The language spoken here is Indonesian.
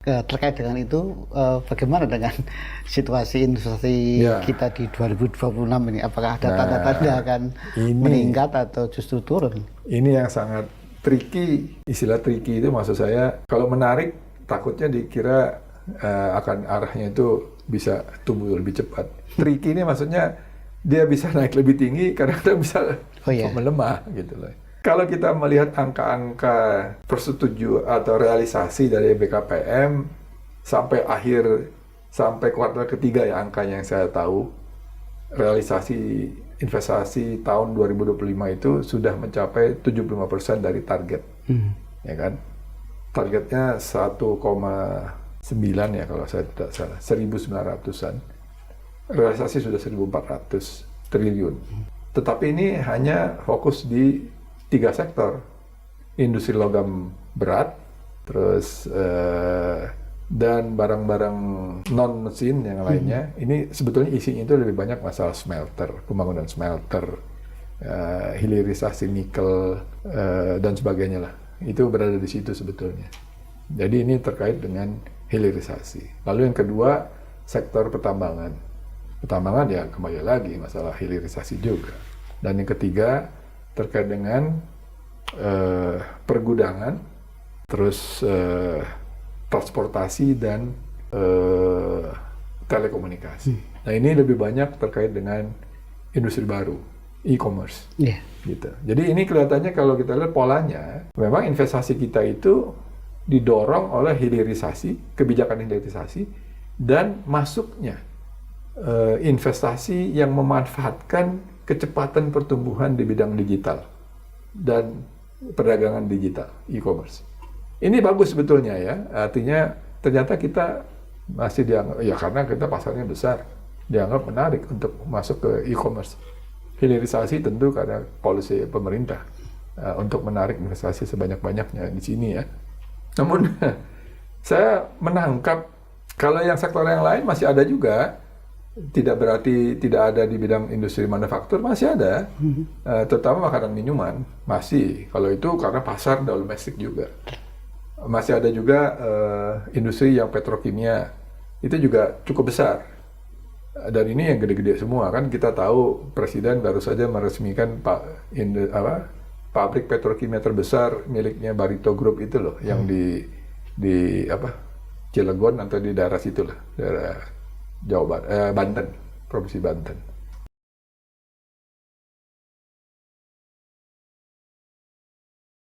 Terkait dengan itu, bagaimana dengan situasi investasi Ya. kita di 2026 ini? Apakah ada Nah, tanda-tanda akan ini- meningkat atau justru turun? Ini yang sangat tricky. Istilah tricky itu maksud saya, kalau menarik takutnya dikira akan arahnya itu bisa tumbuh lebih cepat. Tricky ini maksudnya dia bisa naik lebih tinggi, kadang-kadang bisa Oh, iya. melemah gitu loh. Kalau kita melihat angka-angka persetujuan atau realisasi dari BKPM sampai kuartal ketiga ya angkanya yang saya tahu, realisasi investasi tahun 2025 itu sudah mencapai 75% dari target, ya kan? Targetnya 1,9 ya kalau saya tidak salah, 1.900-an. Realisasi sudah 1.400 triliun. Tetapi ini hanya fokus di 3 sektor. Industri logam berat, terus dan barang-barang non-mesin yang lainnya. Ini sebetulnya isinya itu lebih banyak masalah smelter, pembangunan smelter, hilirisasi nikel, dan sebagainya lah. Itu berada di situ sebetulnya. Jadi ini terkait dengan hilirisasi. Lalu yang kedua, sektor pertambangan. Pertambangan ya kembali lagi masalah hilirisasi juga. Dan yang ketiga terkait dengan pergudangan, terus transportasi dan telekomunikasi. Nah ini lebih banyak terkait dengan industri baru, e-commerce. Iya. Gitu. Jadi ini kelihatannya kalau kita lihat polanya, memang investasi kita itu didorong oleh hilirisasi, kebijakan hilirisasi, dan masuknya investasi yang memanfaatkan kecepatan pertumbuhan di bidang digital dan perdagangan digital, e-commerce. Ini bagus sebetulnya ya, artinya ternyata kita masih dianggap, ya karena kita pasarnya besar, dianggap menarik untuk masuk ke e-commerce. Hilirisasi tentu karena policy pemerintah untuk menarik investasi sebanyak-banyaknya di sini ya. Namun saya menangkap kalau yang sektor yang lain masih ada juga, tidak berarti tidak ada di bidang industri manufaktur, masih ada, terutama makanan minuman masih. Kalau itu karena pasar domestik juga. Masih ada juga industri yang petrokimia, itu juga cukup besar. Dan ini yang gede-gede semua kan, kita tahu Presiden baru saja meresmikan pabrik petrokimia terbesar miliknya Barito Group itu loh, yang di Cilegon atau di daerah situ lah, daerah Jawa Barat, Banten, Provinsi Banten.